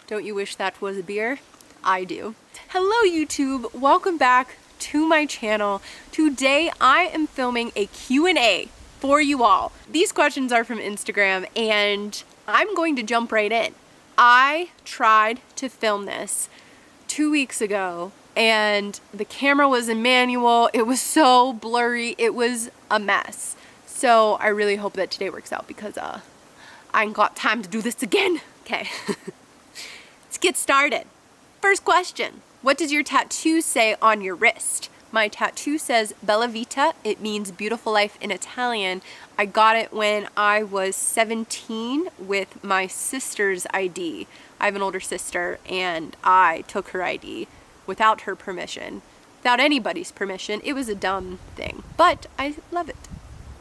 Don't you wish that was a beer? I do. Hello YouTube, welcome back to my channel. Today I am filming a Q&A for you all. These questions are from Instagram and I'm going to jump right in. I tried to film this 2 weeks ago and the camera was in manual. It was so blurry. It was a mess. So I really hope that today works out because I ain't got time to do this again. Okay, let's get started. First question, what does your tattoo say on your wrist? My tattoo says Bella Vita. It means beautiful life in Italian. I got it when I was 17 with my sister's ID. I have an older sister and I took her ID without her permission, without anybody's permission. It was a dumb thing, but I love it.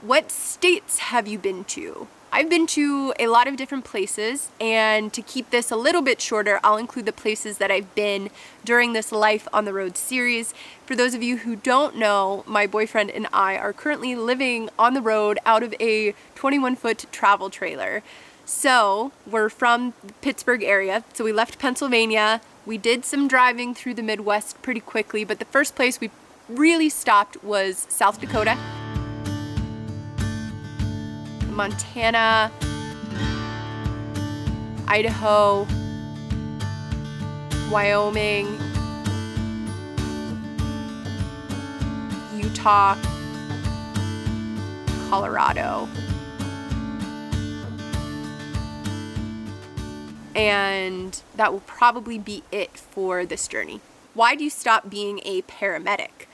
What states have you been to? I've been to a lot of different places, and to keep this a little bit shorter, I'll include the places that I've been during this Life on the Road series. For those of you who don't know, my boyfriend and I are currently living on the road out of a 21-foot travel trailer. So we're from the Pittsburgh area, so we left Pennsylvania. We did some driving through the Midwest pretty quickly, but the first place we really stopped was South Dakota, Montana, Idaho, Wyoming, Utah, Colorado, and that will probably be it for this journey. Why do you stop being a paramedic?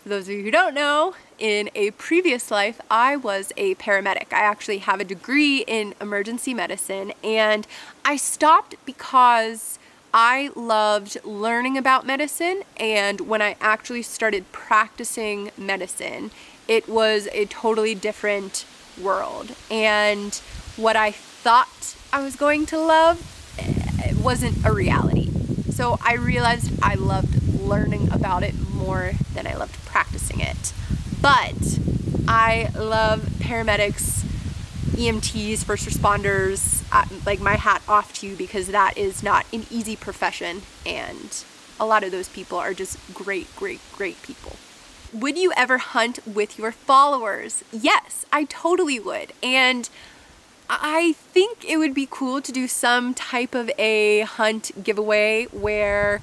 For those of you who don't know, in a previous life, I was a paramedic. I actually have a degree in emergency medicine, and I stopped because I loved learning about medicine, and when I actually started practicing medicine, it was a totally different world. And what I thought I was going to love, it wasn't a reality. So I realized I loved learning about it more than I loved practicing it. But I love paramedics, EMTs, first responders, like my hat off to you, because that is not an easy profession, and a lot of those people are just great people. Would you ever hunt with your followers? Yes, I totally would. And I think it would be cool to do some type of a hunt giveaway where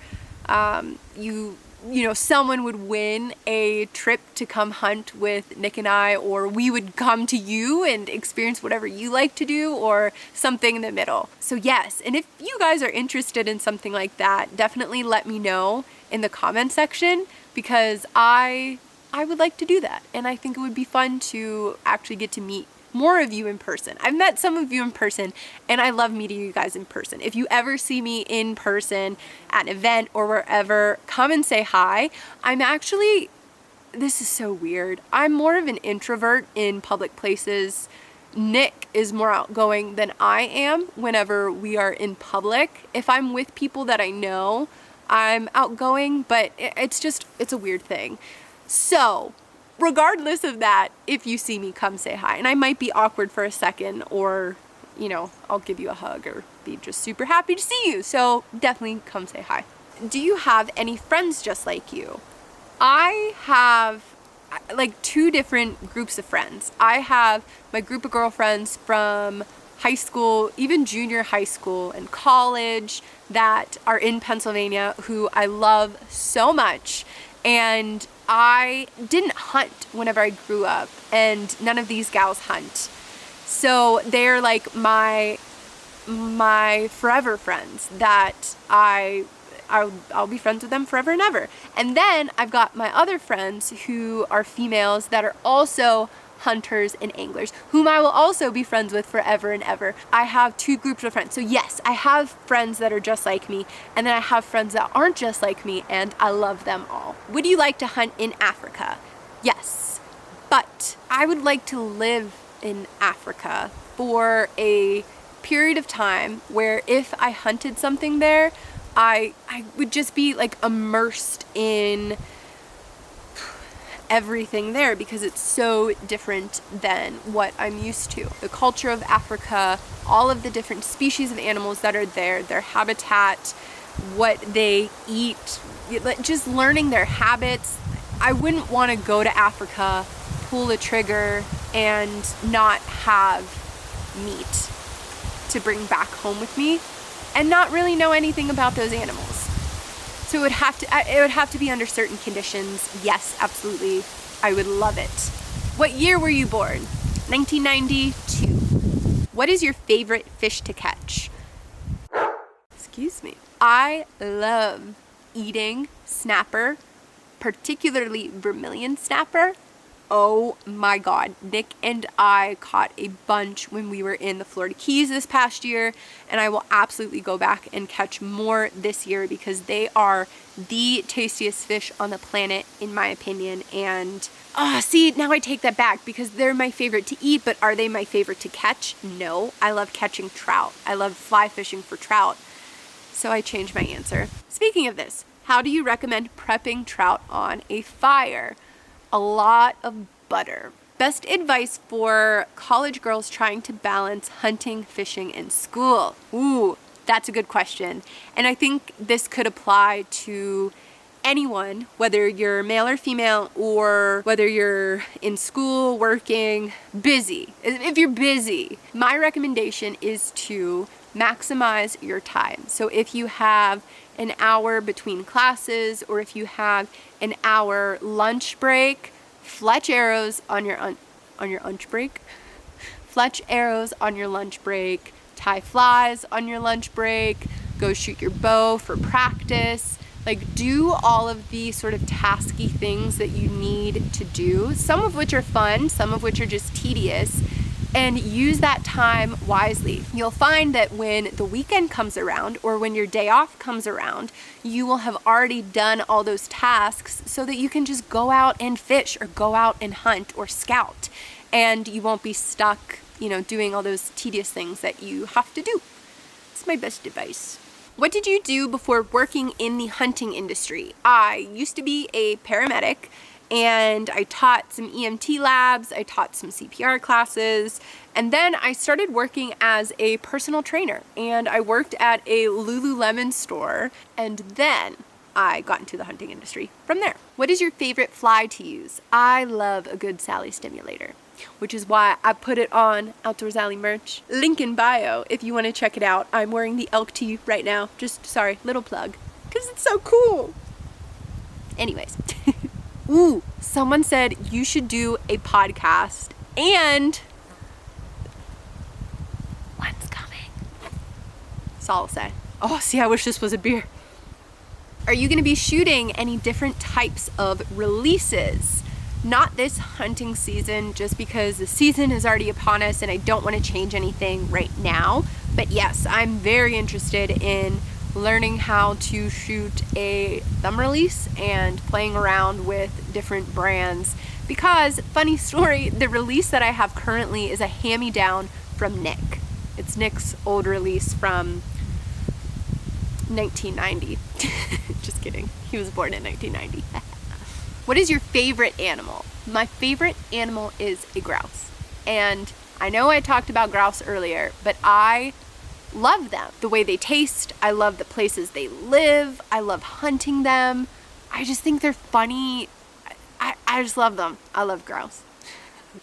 someone would win a trip to come hunt with Nick and I, or we would come to you and experience whatever you like to do, or something in the middle. So yes, and if you guys are interested in something like that, definitely let me know in the comment section, because I would like to do that, and I think it would be fun to actually get to meet more of you in person. I've met some of you in person, and I love meeting you guys in person. If you ever see me in person at an event or wherever, come and say hi. This is so weird, I'm more of an introvert in public places. Nick is more outgoing than I am whenever we are in public. If I'm with people that I know, I'm outgoing, but it's a weird thing. So regardless of that, if you see me, come say hi. And I might be awkward for a second, or, I'll give you a hug or be just super happy to see you. So definitely come say hi. Do you have any friends just like you? I have like two different groups of friends. I have my group of girlfriends from high school, even junior high school and college, that are in Pennsylvania, who I love so much. And I didn't hunt whenever I grew up, and none of these gals hunt. So they're like my forever friends that I'll be friends with them forever and ever. And then I've got my other friends who are females that are also hunters and anglers, whom I will also be friends with forever and ever. I have two groups of friends. So yes, I have friends that are just like me, and then I have friends that aren't just like me, and I love them all. Would you like to hunt in Africa? Yes, but I would like to live in Africa for a period of time where if I hunted something there, I would just be like immersed in everything there because it's so different than what I'm used to. The culture of Africa, all of the different species of animals that are there, their habitat, what they eat, just learning their habits. I wouldn't want to go to Africa, pull a trigger, and not have meat to bring back home with me and not really know anything about those animals. So it would have to be under certain conditions. Yes, absolutely. I would love it. What year were you born? 1992. What is your favorite fish to catch? Excuse me. I love eating snapper, particularly vermilion snapper. Oh my God, Nick and I caught a bunch when we were in the Florida Keys this past year, and I will absolutely go back and catch more this year because they are the tastiest fish on the planet, in my opinion. And see, now I take that back because they're my favorite to eat, but are they my favorite to catch? No, I love catching trout. I love fly fishing for trout. So I changed my answer. Speaking of this, how do you recommend prepping trout on a fire? A lot of butter. Best advice for college girls trying to balance hunting, fishing, and school. Ooh, that's a good question. And I think this could apply to anyone, whether you're male or female, or whether you're in school, working, busy. If you're busy, my recommendation is to maximize your time. So if you have an hour between classes, or if you have an hour lunch break, fletch arrows on your lunch break. Fletch arrows on your lunch break. Tie flies on your lunch break. Go shoot your bow for practice. Like, do all of the sort of tasky things that you need to do, some of which are fun, some of which are just tedious, and use that time wisely. You'll find that when the weekend comes around or when your day off comes around, you will have already done all those tasks so that you can just go out and fish or go out and hunt or scout, and you won't be stuck, doing all those tedious things that you have to do. It's my best advice. What did you do before working in the hunting industry? I used to be a paramedic, and I taught some EMT labs, I taught some CPR classes, and then I started working as a personal trainer, and I worked at a Lululemon store, and then I got into the hunting industry from there. What is your favorite fly to use? I love a good Sally stimulator, which is why I put it on Outdoors Allie merch. Link in bio if you want to check it out. I'm wearing the elk tee right now. Little plug, because it's so cool. Anyways. Ooh, someone said you should do a podcast, and one's coming. That's all I'll say. Oh, see, I wish this was a beer. Are you going to be shooting any different types of releases? Not this hunting season, just because the season is already upon us and I don't want to change anything right now. But yes, I'm very interested in learning how to shoot a thumb release and playing around with different brands, because, funny story, the release that I have currently is a hand-me-down from Nick. It's Nick's old release from 1990. Just kidding. He was born in 1990. What is your favorite animal? My favorite animal is a grouse. And I know I talked about grouse earlier, but I love them. The way they taste, I love the places they live, I love hunting them. I just think they're funny. I just love them. I love grouse.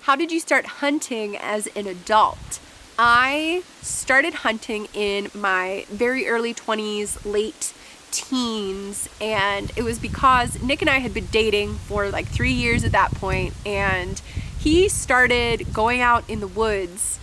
How did you start hunting as an adult? I started hunting in my very early 20s, late teens, and it was because Nick and I had been dating for like 3 years at that point, and he started going out in the woods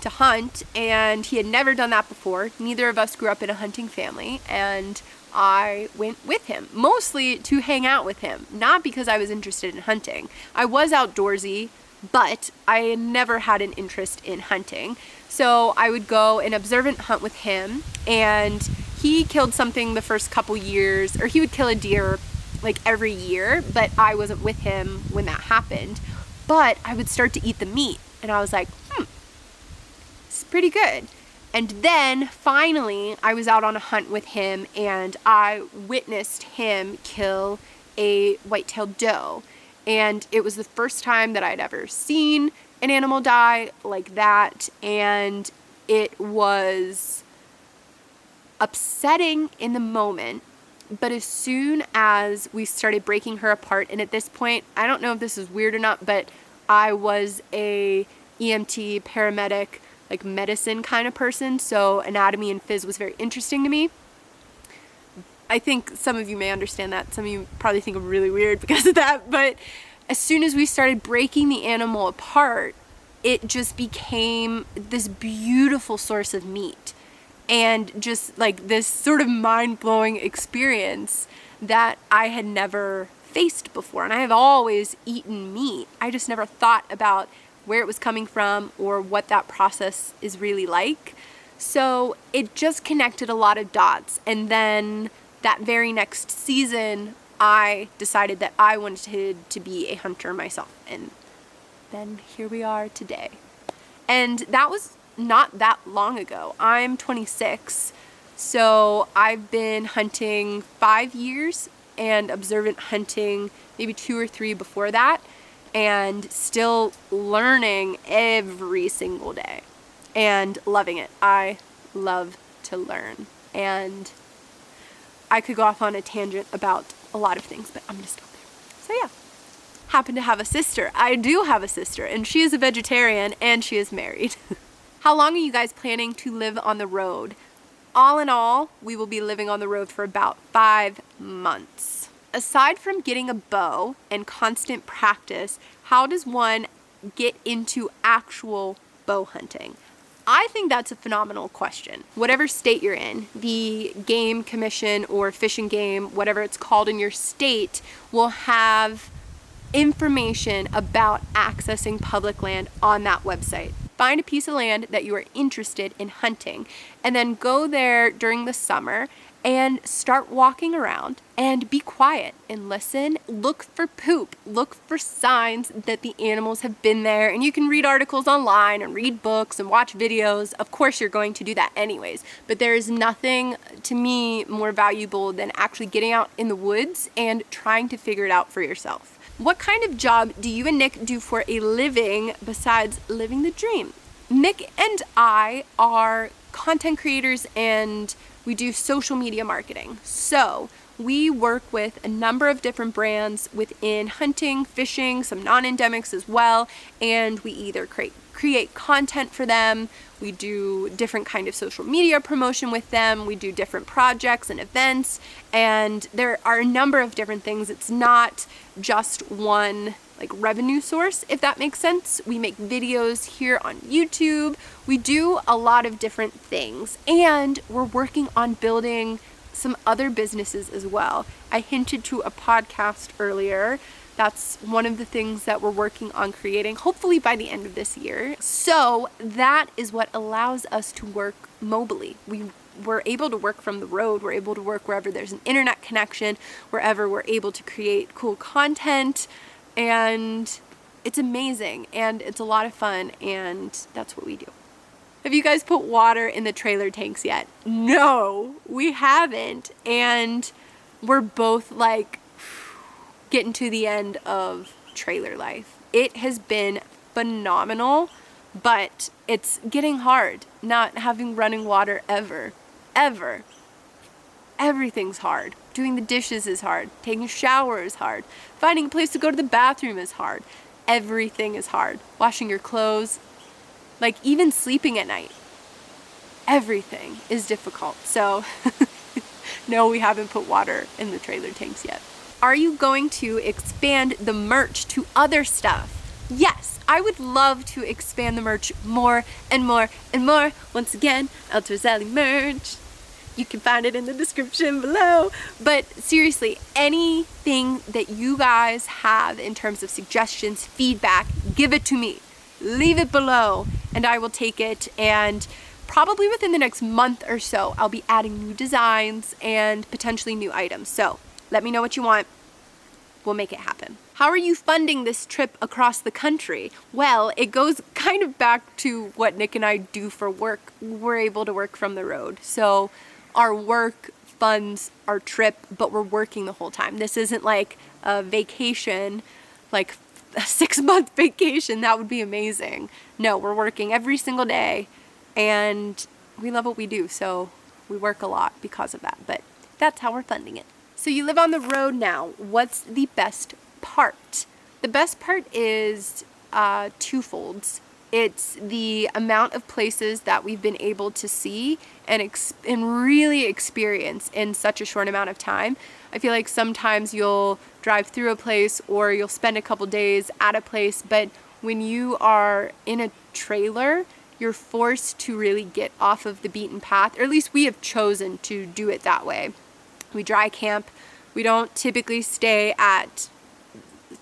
to hunt, and he had never done that before. Neither of us grew up in a hunting family, and I went with him, mostly to hang out with him, not because I was interested in hunting. I was outdoorsy, but I never had an interest in hunting. So I would go and observant hunt with him, and he killed something the first couple years, or he would kill a deer like every year, but I wasn't with him when that happened. But I would start to eat the meat, and I was like, it's pretty good. And then finally I was out on a hunt with him, and I witnessed him kill a white-tailed doe. And it was the first time that I'd ever seen an animal die like that. And it was upsetting in the moment. But as soon as we started breaking her apart, and at this point, I don't know if this is weird or not, but I was a EMT, paramedic, like medicine kind of person. So anatomy and phys was very interesting to me. I think some of you may understand that. Some of you probably think I'm really weird because of that. But as soon as we started breaking the animal apart, it just became this beautiful source of meat. And just like this sort of mind-blowing experience that I had never faced before. And I have always eaten meat. I just never thought about where it was coming from or what that process is really like. So it just connected a lot of dots. And then that very next season, I decided that I wanted to be a hunter myself. And then here we are today. And that was not that long ago. I'm 26, so I've been hunting 5 years and observant hunting maybe 2 or 3 before that, and still learning every single day and loving it. I love to learn, and I could go off on a tangent about a lot of things, but I'm gonna stop there. So yeah, happen to have a sister. I do have a sister, and she is a vegetarian and she is married. How long are you guys planning to live on the road? All in all, we will be living on the road for about 5 months. Aside from getting a bow and constant practice, how does one get into actual bow hunting? I think that's a phenomenal question. Whatever state you're in, the game commission or fish and game, whatever it's called in your state, will have information about accessing public land on that website. Find a piece of land that you are interested in hunting, and then go there during the summer and start walking around and be quiet and listen. Look for poop. Look for signs that the animals have been there. And you can read articles online and read books and watch videos. Of course, you're going to do that anyways. But there is nothing, to me, more valuable than actually getting out in the woods and trying to figure it out for yourself. What kind of job do you and Nick do for a living besides living the dream? Nick and I are content creators, and we do social media marketing. So we work with a number of different brands within hunting, fishing, some non-endemics as well, and we either create content for them, we do different kind of social media promotion with them, we do different projects and events, and there are a number of different things. It's not just one like revenue source, if that makes sense. We make videos here on YouTube. We do a lot of different things, and we're working on building some other businesses as well. I hinted to a podcast earlier. That's one of the things that we're working on creating, hopefully by the end of this year. So that is what allows us to work mobily. We're able to work from the road. We're able to work wherever there's an internet connection, wherever we're able to create cool content. And it's amazing, and it's a lot of fun, and that's what we do. Have you guys put water in the trailer tanks yet? No, we haven't, and we're both like getting to the end of trailer life. It has been phenomenal, but it's getting hard not having running water ever. Everything's hard. Doing the dishes is hard. Taking a shower is hard. Finding a place to go to the bathroom is hard. Everything is hard. Washing your clothes, like even sleeping at night. Everything is difficult. So no, we haven't put water in the trailer tanks yet. Are you going to expand the merch to other stuff? Yes, I would love to expand the merch more and more and more. Once again, Outdoors Allie merch. You can find it in the description below. But seriously, anything that you guys have in terms of suggestions, feedback, give it to me. Leave it below and I will take it. And probably within the next month or so, I'll be adding new designs and potentially new items. So let me know what you want. We'll make it happen. How are you funding this trip across the country? Well, it goes kind of back to what Nick and I do for work. We're able to work from the road. So our work funds our trip, but we're working the whole time. This isn't like a vacation. like a 6-month vacation. That would be amazing. No, we're working every single day and we love what we do. So we work a lot because of that, but that's how we're funding it. So you live on the road now. What's the best part? The best part is twofolds. It's the amount of places that we've been able to see and really experience in such a short amount of time. I feel like sometimes you'll drive through a place or you'll spend a couple days at a place, but when you are in a trailer, you're forced to really get off of the beaten path, or at least we have chosen to do it that way. We dry camp. We don't typically stay at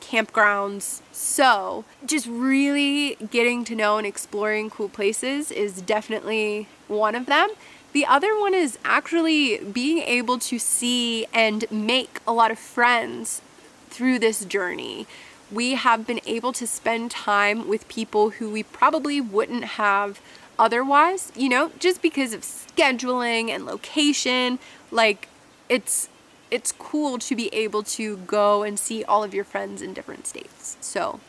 campgrounds. So just really getting to know and exploring cool places is definitely one of them. The other one is actually being able to see and make a lot of friends through this journey. We have been able to spend time with people who we probably wouldn't have otherwise, you know, just because of scheduling and location. Like it's cool to be able to go and see all of your friends in different states. So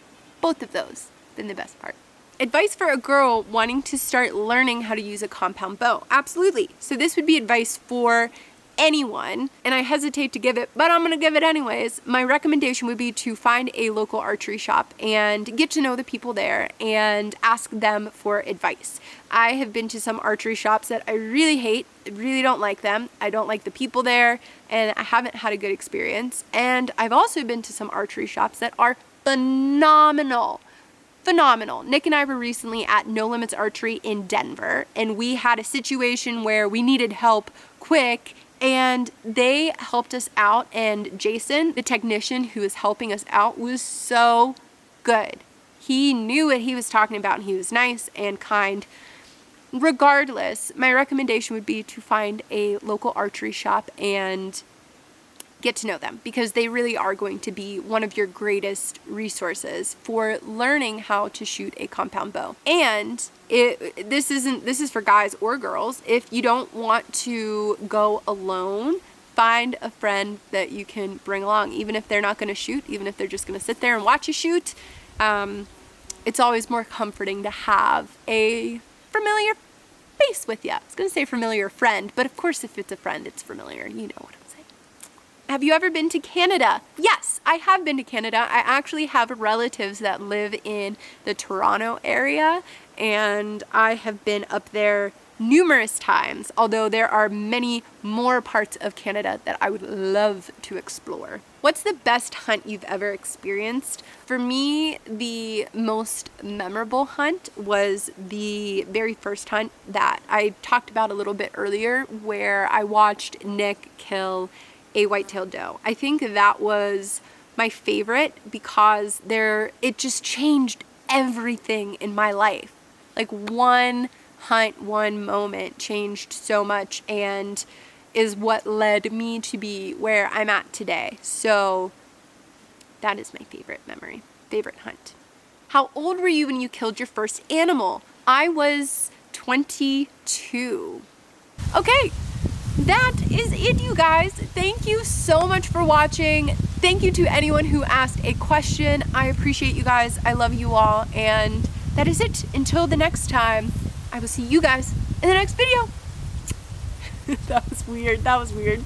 both of those have been the best part. Advice for a girl wanting to start learning how to use a compound bow. Absolutely. So this would be advice for anyone, and I hesitate to give it, but I'm going to give it anyways. My recommendation would be to find a local archery shop and get to know the people there and ask them for advice. I have been to some archery shops that I really hate. I really don't like them. I don't like the people there, and I haven't had a good experience. And I've also been to some archery shops that are phenomenal. Phenomenal. Nick and I were recently at No Limits Archery in Denver, and we had a situation where we needed help quick, and they helped us out, and Jason, the technician who was helping us out, was so good. He knew what he was talking about, and he was nice and kind. Regardless, my recommendation would be to find a local archery shop and get to know them, because they really are going to be one of your greatest resources for learning how to shoot a compound bow. And this is for guys or girls. If you don't want to go alone, find a friend that you can bring along, even if they're not going to shoot, even if they're just going to sit there and watch you shoot. It's always more comforting to have a familiar face with you. I was going to say familiar friend, but of course if it's a friend, it's familiar. You know what I'm saying. Have you ever been to Canada? Yes, I have been to Canada. I actually have relatives that live in the Toronto area, and I have been up there numerous times, although there are many more parts of Canada that I would love to explore. What's the best hunt you've ever experienced? For me, the most memorable hunt was the very first hunt that I talked about a little bit earlier, where I watched Nick kill a white-tailed doe. I think that was my favorite because it just changed everything in my life. Like one hunt, one moment changed so much and is what led me to be where I'm at today. So that is my favorite memory, favorite hunt. How old were you when you killed your first animal? I was 22. Okay. That is it, you guys. Thank you so much for watching. Thank you to anyone who asked a question. I appreciate you guys. I love you all. And that is it. Until the next time, I will see you guys in the next video. That was weird.